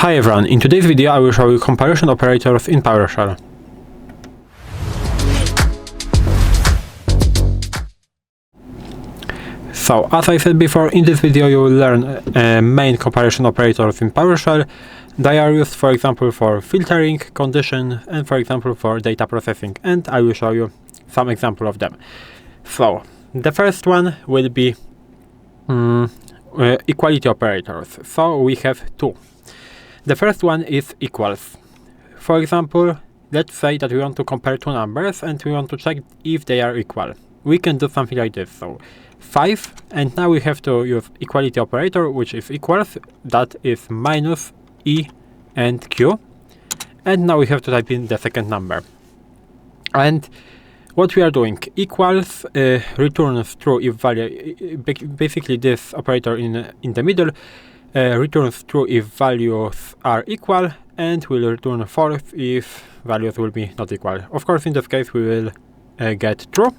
Hi everyone, in today's video I will show you comparison operators in PowerShell. So, as I said before, in this video you will learn main comparison operators in PowerShell. They are used, for example, for filtering, condition, and for example for data processing, and I will show you some example of them. So, the first one will be equality operators. So, we have two. The first one is equals. For example, let's say that we want to compare two numbers and we want to check if they are equal. We can do something like this. So 5, and now we have to use equality operator, which is equals, that is minus e and q. And now we have to type in the second number. And what we are doing, equals returns true if value, basically this operator in the middle, returns true if values are equal, and will return false if values will be not equal. Of course, in this case we will get true,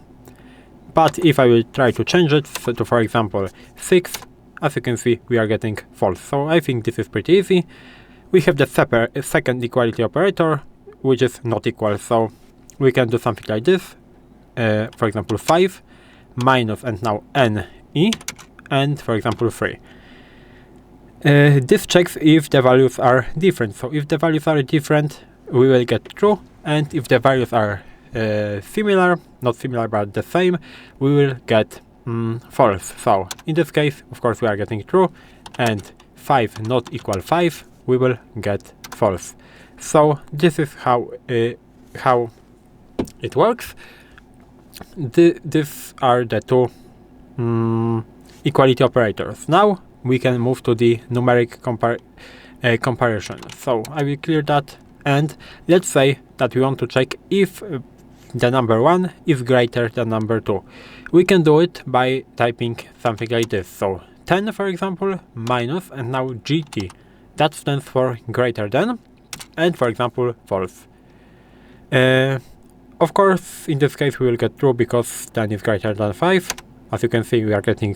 but if I will try to change it to, for example, 6, as you can see, we are getting false. So I think this is pretty easy. We have the second equality operator, which is not equal, so we can do something like this. For example, 5 minus, and now n e, and for example 3. This checks if the values are different. So if the values are different, we will get true, and if the values are similar, not similar but the same, we will get false. So in this case, of course, we are getting true, and 5 not equal 5, we will get false. So this is how it works. These are the two equality operators. Now we can move to the numeric comparison. So I will clear that, and let's say that we want to check if the number 1 is greater than number 2. We can do it by typing something like this. So 10, for example, minus, and now gt. That stands for greater than, and for example, false. Of course, in this case we will get true because 10 is greater than 5. As you can see, we are getting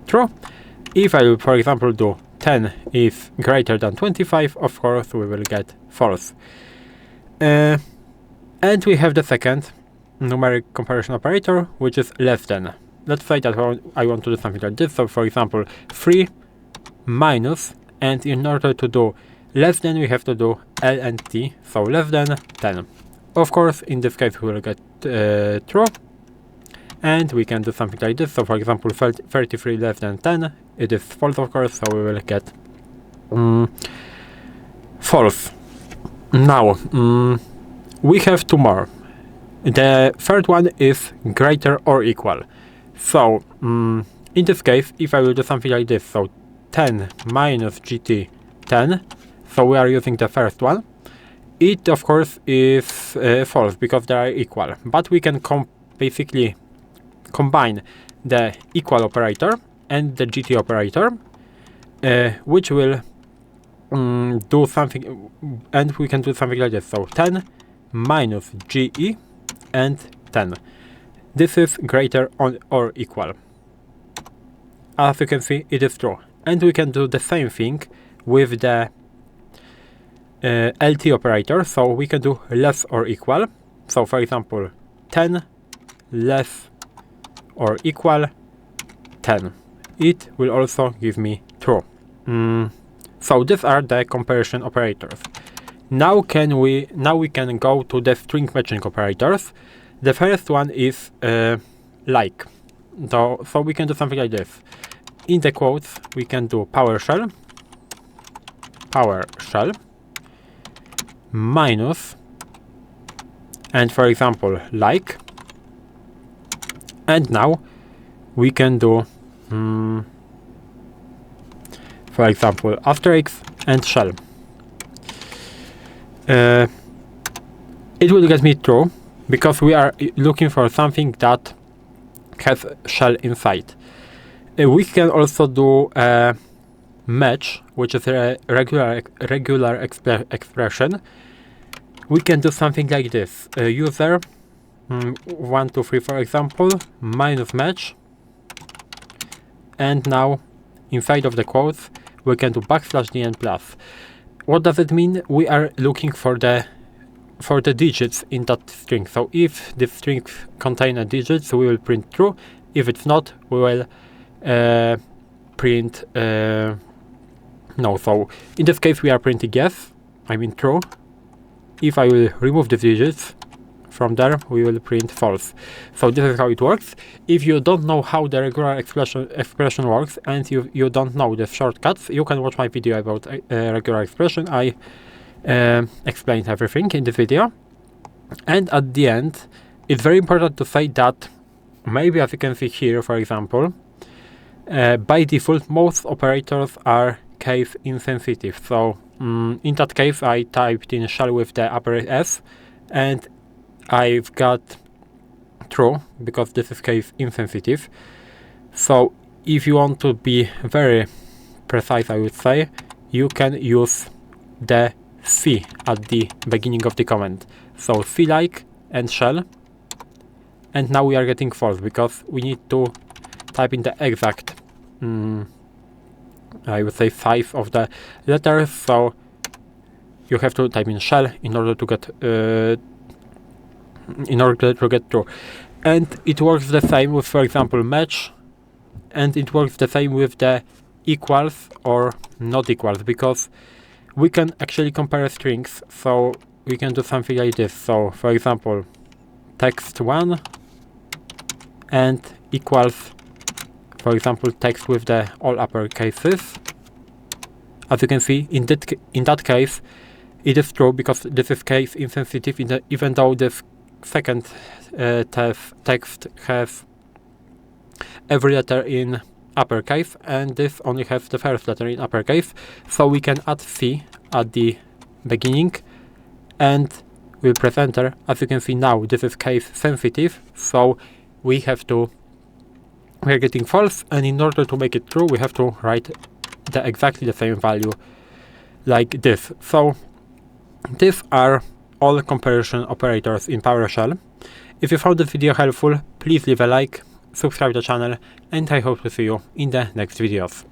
true. If I will, for example, do 10 is greater than 25, of course we will get false. And we have the second numeric comparison operator, which is less than. Let's say that I want to do something like this. So for example, 3 minus, and in order to do less than, we have to do L and T, so less than 10. Of course, in this case we will get true. And we can do something like this. So for example, 33 less than 10, it is false, of course, so we will get false. Now, we have two more. The third one is greater or equal. So, in this case, if I will do something like this, so 10 minus gt 10, so we are using the first one. It, of course, is false because they are equal. But we can basically combine the equal operator and the gt operator, which will do something, and we can do something like this. So 10 minus ge and 10. This is greater or equal. As you can see, it is true. And we can do the same thing with the lt operator. So we can do less or equal. So for example, 10 less or equal 10. It will also give me true. So these are the comparison operators. Now we can go to the string matching operators. The first one is like. So we can do something like this. In the quotes we can do PowerShell minus, and for example like. And now we can do, for example, asterisk and shell. It will get me true because we are looking for something that has shell inside. We can also do match, which is a regular expression. We can do something like this. User 1, 2, 3, for example, minus match, and now inside of the quotes we can do \d and plus. What does it mean? We are looking for the digits in that string. So if the string contains a digit, we will print true. If it's not, we will print no. So in this case we are printing yes, I mean true. If I will remove the digits from there, we will print false. So this is how it works. If you don't know how the regular expression works, and you don't know the shortcuts, you can watch my video about regular expression. I explained everything in this video. And at the end, it's very important to say that maybe, as you can see here, for example, by default most operators are case insensitive. So in that case I typed in shell with the upper S and I've got true because this is case insensitive. So if you want to be very precise, I would say you can use the C at the beginning of the comment. So CLike and shell, and now we are getting false because we need to type in the exact I would say size of the letters. So you have to type in shell in order to get true. And it works the same with, for example, match, and it works the same with the equals or not equals, because we can actually compare strings. So we can do something like this. So for example, text1 and equals, for example, text with the all upper cases. As you can see, in that case it is true because this is case insensitive, even though this second text has every letter in uppercase and this only has the first letter in uppercase. So we can add C at the beginning and we'll press enter. As you can see now, this is case sensitive, so we are getting false, and in order to make it true we have to write exactly the same value like this. So these are all comparison operators in PowerShell. If you found this video helpful, please leave a like, subscribe to the channel, and I hope to see you in the next videos.